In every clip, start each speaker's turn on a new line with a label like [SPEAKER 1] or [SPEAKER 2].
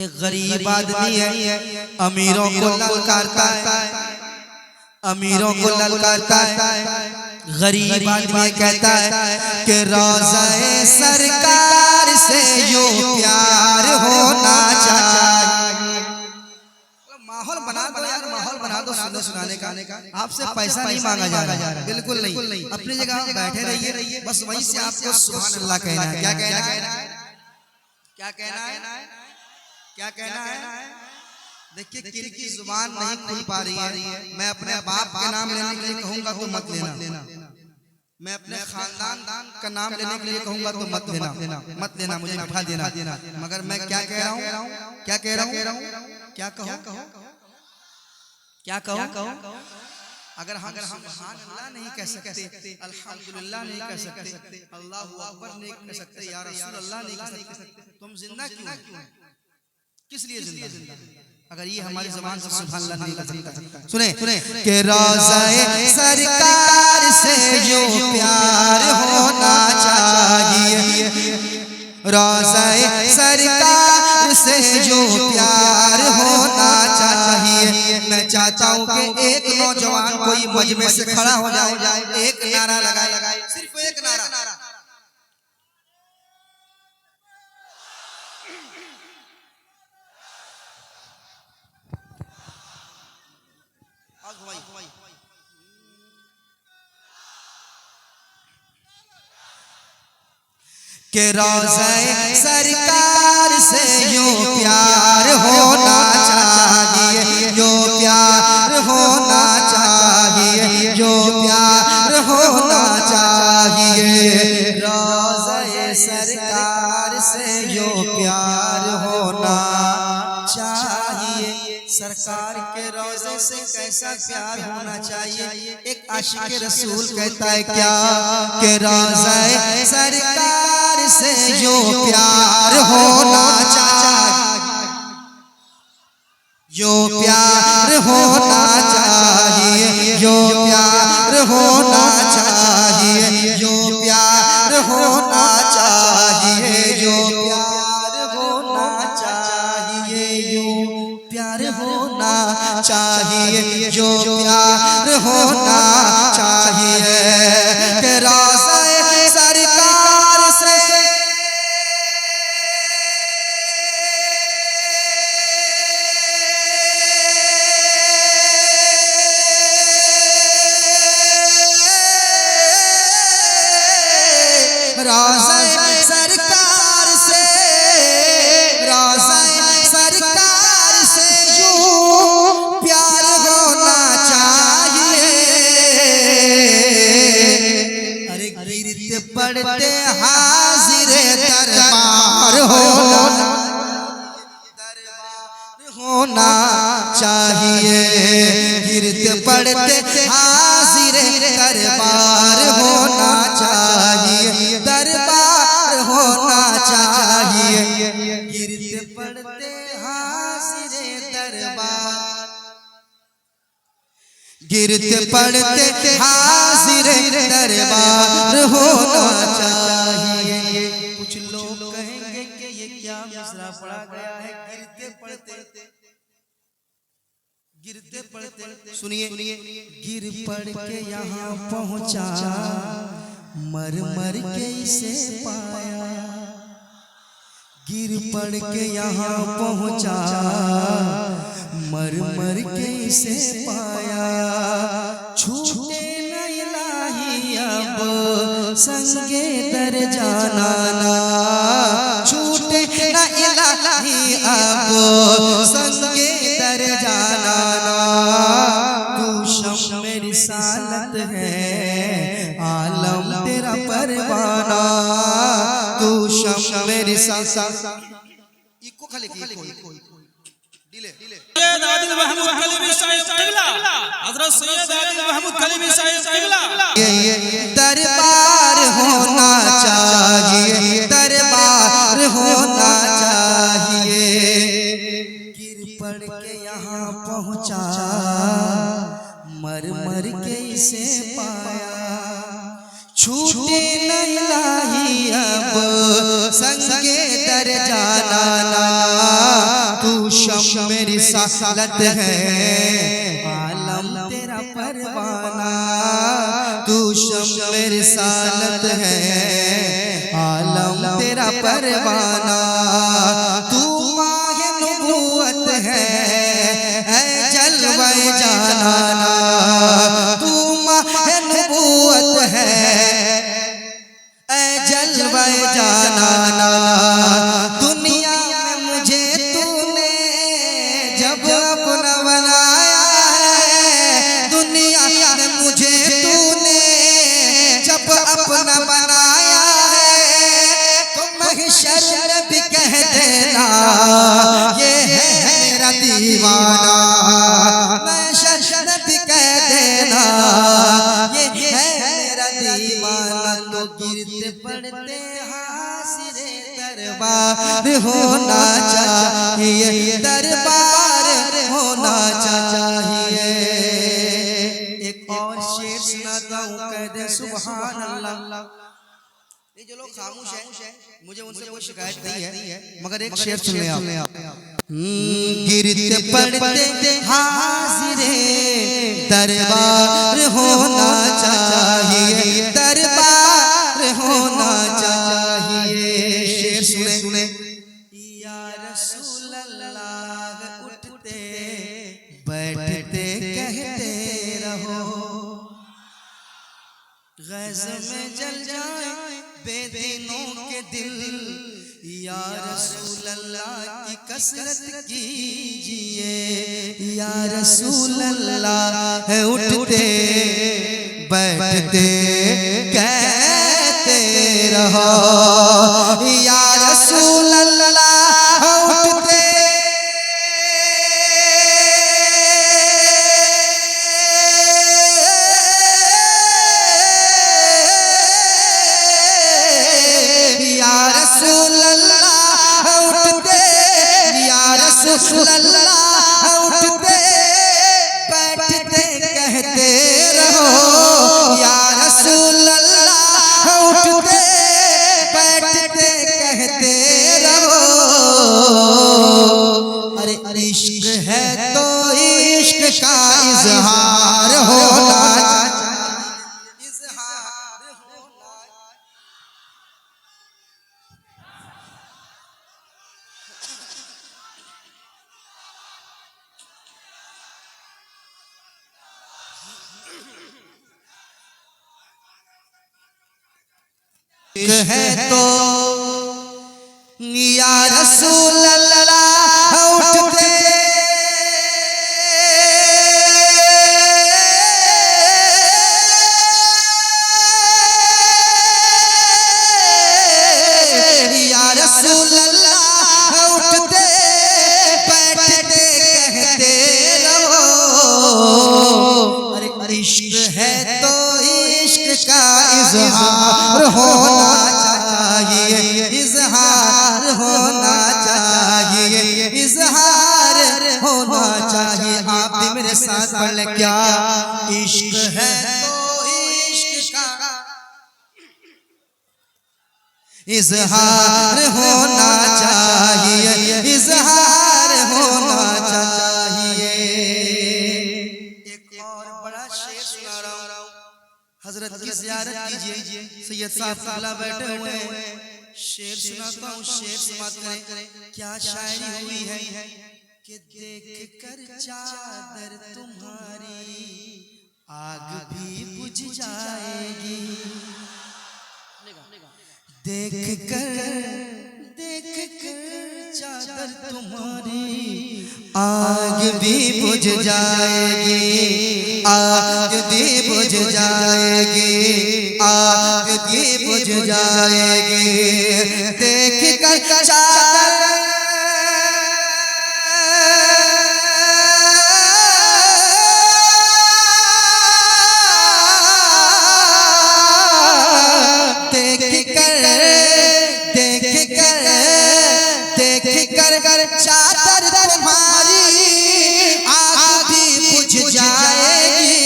[SPEAKER 1] गरीब आदमी है, अमीरों को ललकारता है, अमीरों को ललकारता है। गरीब आदमी कहता है कि रोज़े सरकार से यूं प्यार होना चाहिए। माहौल बना दो यार, माहौल बना दो सुनने सुनाने का। आपसे पैसा नहीं मांगा जा रहा, बिल्कुल नहीं। अपनी जगह बैठे रहिए, बस वहीं से आपको सुभान अल्लाह कहना है। क्या कहना है? क्या कहना है? क्या कहना है? देखिए किनकी जुबान नहीं खुल पा रही है। मैं अपने बाप के नाम लेने के लिए कहूंगा तो मत लेना, मैं अपने खानदान का नाम लेने के लिए कहूंगा तो मत लेना, मुझे बैठा देना। मगर मैं क्या कह रहा हूँ, क्या कह रहा हूँ, क्या कहो? अगर हम सुभान अल्लाह नहीं कह सकते, अल्हम्दुलिल्लाह नहीं कह सकते, अल्लाहु अकबर नहीं कह सकते, या रसूल अल्लाह नहीं कह सकते, तुम जिंदा क्यों? किस लिए जिंदा? अगर ये हमारी ज़बान से सुभान अल्लाह नहीं कर सकता। सुने कि रोज़े सरकार से जो प्यार होना चाहिए, रोज़े सरकार से जो प्यार होना चाहिए। मैं चाहता हूँ कि एक नौजवान कोई मजमे से खड़ा हो जाए, एक नारा लगाए, सिर्फ एक नारा। कि रोज़े सरकार से यूं प्यार होना चाहिए, यूं प्यार होना चाहिए, यूं प्यार होना चाहिए। रोज़े सरकार से यूं प्यार होना चाहिए। सरकार के रोज़े से कैसा प्यार होना चाहिए? एक आशिक रसूल कहता है क्या कि रोज़े सरकार से जो प्यार होना चाहिए, जो प्यार होना चाहिए, जो प्यार होना चाहिए, जो प्यार होना चाहिए, जो प्यार होना चाहिए, जो प्यार होना चाहिए, जो प्यार होना चाहिए। कि रोज़े सरकार से रोज़े सरकार से, रोज़े सरकार से यूं प्यार होना चाहिए। अरे गिरते पड़ते हाजिर दरबार होना चाहिए, गिरते पड़ते हाजिर दरबार होना चाहिए, दरबार होना चाहिए। गिरते पड़ते हाजिर दरबार, गिरते पड़ते हाजिर दरबार होना चाहिए। कुछ लोग कहेंगे कि ये क्या मिसरा पढ़ा गया है? गिरते पड़ते सुनिए, गिर पड़ के यहाँ पहुँचा, मर मर के इसे पाया। गिर पड़ के यहाँ पहुँचा, मर मर के इसे पाया। छूटे न इलाही अब संगे दर जाना, छूटे न इलाही अब संगे दर जाना। तू शम्मे रिसालत है, आलम तेरा परवाना, तू शम्मे रिसालत। इको खाली इको
[SPEAKER 2] सैयद आदिल महमूद कलीमी साहिब क़िबला, हज़रत सैयद आदिल महमूद कलीमी साहिब क़िबला।
[SPEAKER 1] दरबार होना चाहिए, दरबार होना चाहिए। गिर पड़ के यहाँ पहुँचा, मर मर के इसे पाया। छूटे न इलाही अब संगे दर जाना, तू शम्मे रिसालत है, आलम तेरा परवाना। तू शम्मे रिसालत है, आलम तेरा परवाना। तू माह नबूवत है, जलवा जाना। तू माह नबूवत है, जलवा जाना। दुनिया में मुझे तूने जब अपना बनाया है, दुनिया में मुझे तूने जब अपना बनाया है, तो महशर में भी कह देना ये है मेरा दीवाना। महशर में भी कह देना ये है मेरा दीवाना। तो गिरते पड़ते हासिरे दरबार होना चाहिए, दरबार होना चाहिए। एक और शेर सुनाता हूँ, कह दे सुभान अल्लाह। ये जो लोग खामोश हैं, मुझे उनसे कोई शिकायत नहीं है, मगर एक शेर सुन ले आप। गिरते पड़ते हासिरे दरबार होना चाहिए, दरबार होना चाहिए। शेर सुने सुने। या रसूल अल्लाह उठते बैठते कहते रहो, गज़ में जल जाए बेदीनों के दिल। या रसूल अल्लाह की कसरत कीजिए, या रसूल अल्लाह है उठते बैठते कहते रहो। या रसूल अल्लाह उठते उठते बैठते कहते रहो। या रसूल अल्लाह उठते बैठते कहते रहो। अरे इश्क है तो इश्क का इजहार होना चाहिए। है तो या रसूल अल्लाह उठते या रसूल अल्लाह उठते बैठते कहते रहो। अरे इश्क है तो इश्क का इजहार होना चाहिए, इजहार होना चाहिए, इजहार होना चाहिए। आप भी मेरे साथ पढ़ ले। क्या इश्क है तो इश्क का इजहार होना चाहिए, इजहार होना चाहिए। एक और बड़ा शेर सुना रहा हूँ, हजरत की ज़ियारत कीजिए, सैयद साहब काला बैठे हुए हैं। शेर सुनाता हूँ, शेर समाप्त करें। क्या शायरी हुई है कि देख कर चादर तुम्हारी आग भी बुझ जाएगी। देख कर चादर तुम्हारी आग भी बुझ जाएगी, आग भी बुझ जाएगी, आग भी बुझ जाएगी। देख कर चादर चादर तुम्हारी आग भी बुझ जाएगी।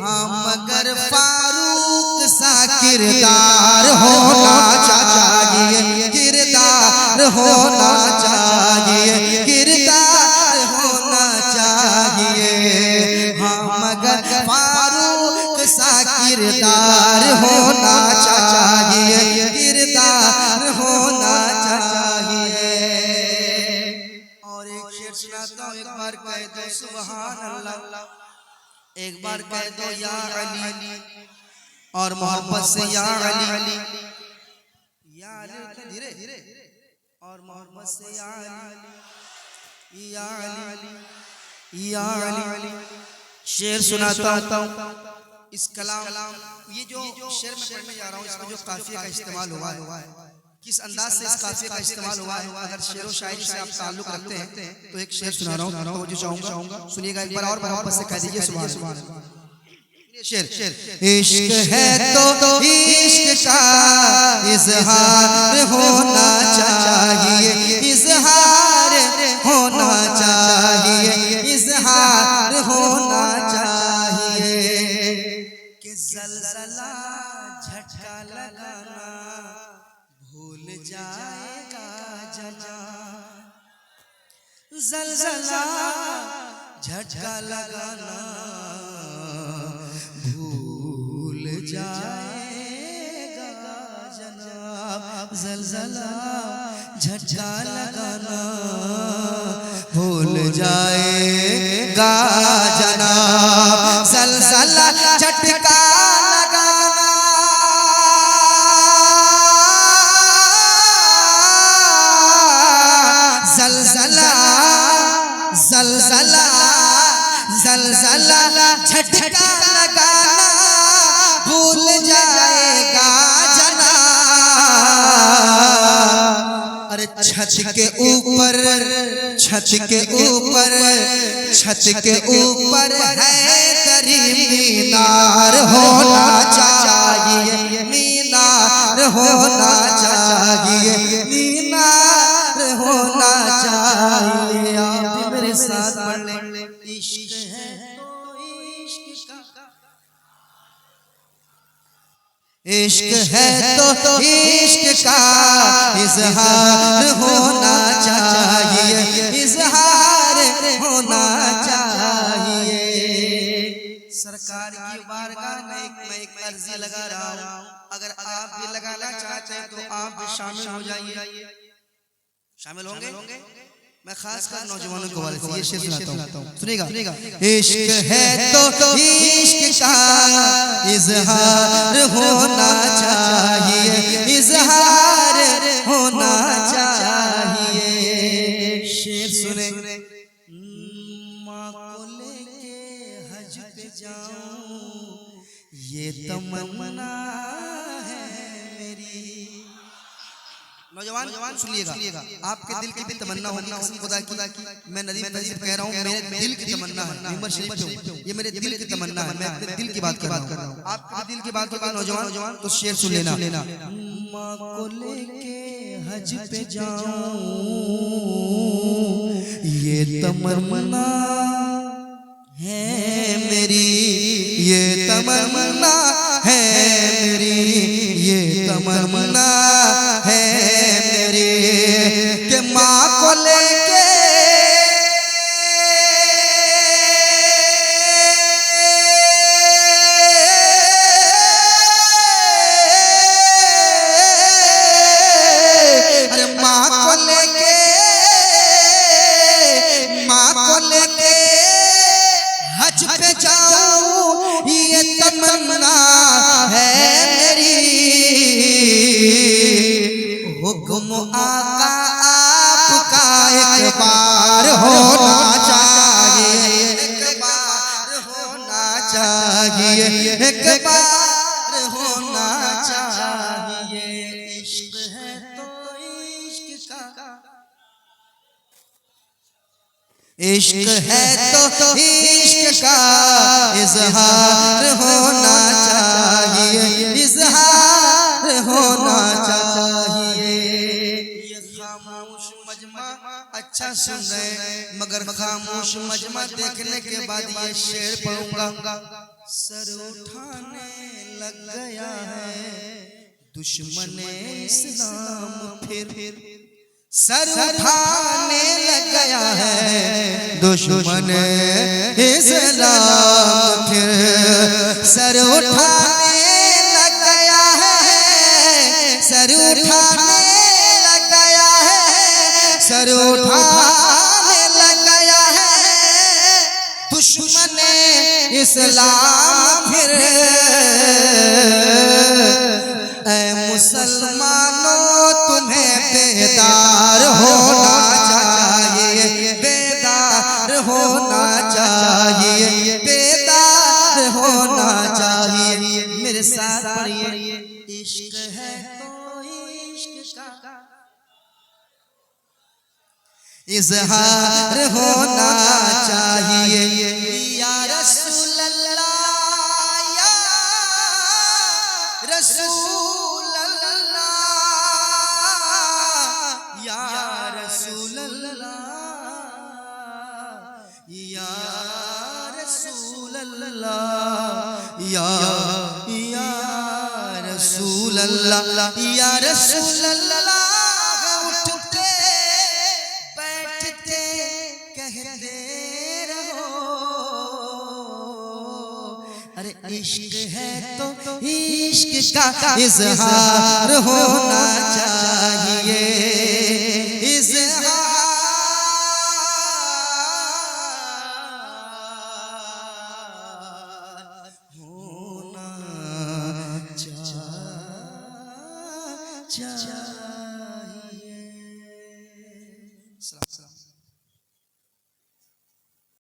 [SPEAKER 1] हम मगर फारूक सा किरदार होना चाहिए। बार कह दो सुभान अल्लाह, एक बार कह दो या अली, और मोहब्बत से या अली, या अली धीरे धीरे, और मोहब्बत से या अली, या अली, या अली। शेर सुनाता हूँ। इस कलाम, ये जो शेर में पढ़ने जा रहा हूँ, इसमें जो काफिया का इस्तेमाल हुआ है, किस अंदाज से इस काफिया का इस्तेमाल हुआ है, अगर शेर व शायरी से आप ताल्लुक रखते हैं तो एक शेर सुना रहा हूँ, तो जो चाहूंगा सुनिएगा एक बार, और मोहब्बत से कह दीजिए सुभान अल्लाह। शेर, इश्क है तो इश्क का इजहार होना चाहिए, इजहार होना चाहिए, इजहार होना चाहिए, कि ज़लज़ला झटका लगाना भूल जाएगा जना, ज़लज़ला झटका लगाना भूल जाएगा जनाब, ज़लज़ला झटका लगाना भूल जाएगा जनाब, ज़लज़ला झटका लगाना, ज़लज़ला ज़लज़ला ज़लज़ला झटका लगाना भूल जाएगा जनाब। अरे छत के ऊपर, छत के ऊपर, छत के ऊपर है दरी मीनार होना चाहिए, मीनार होना चाहिए, मीनार होना चाहिए। आप भी मेरे साथ पढ़ लें। इश्क है तो इश्क का, इश्क है तो इश्क का इजहार होना चाहिए, इजहार होना चाहिए। सरकार की बारगाह में मैं एक अर्जी लगा रहा हूँ, अगर आप भी लगाना चाहते हैं तो आप भी शामिल हो जाइए। शामिल होंगे? मैं खास कर नौजवानों को वाले से ये शेर सुनाता हूँ, सुनेगा। इश्क है तो इश्क का इजहार होना चाहिए, इजहार होना चाहिए। शेर सुने। माँ को लेके हज पे जाऊं ये तमन्ना है मेरी। नौजवान सुनिएगा, आपके दिल की भी तमन्ना होगी कसम खुदा की, मैं नदीम तहसीब कह रहा हूँ, मेरे दिल की तमन्ना है, मेंबर शरीफ जो ये मेरे दिल की तमन्ना है, मैं अपने दिल की बात कर रहा हूँ। आपके दिल की बात होगी नौजवान, तो शेर सुन लेना। माँ को लेके हज पे जाऊं ये तमन्ना है मेरी, ये तमन्ना है मेरी, ये तमन्ना है मेरी, कि माँ को लेके हज पे जाऊं ये तमन्ना है मेरी। हुक्म आका आपका एक बार होना चाहिए, एक बार होना चाहिए, एक बार होना चाहिए। इश्क है तो इश्क का, इश्क है तो इश्क का इजहार होना चाहिए, इजहार होना चाहिए। ये खामोश मजमा अच्छा सुन रहे, मगर खामोश मजमा देखने के बाद ये शेर पढ़ूंगा। सर उठाने लग गया है दुश्मन इस्लाम, फिर सर उठाने लग गया है दुश्मन इस्लाम, फिर सर उठाने लग गया है, सर उठाने लग गया है, सर उठाने लग गया है इस्लाम फिर ऐ मुसलमानों तुम्हें बेदार होना चाहिए, बेदार होना चाहिए, बेदार होना चाहिए। मेरे साथ पढ़िए, इश्क है तो इश्क का इजहार होना चाहिए। या रसूल अल्लाह, या रसूल अल्लाह, या रसूल अल्लाह, या रसूल अल्लाह, या रसूल अल्लाह, या रसूल अल्लाह। उठते बैठते कहते रहो, अरे इश्क है तो इश्क का इजहार होना चाहिए, इजहार होना चाहिए।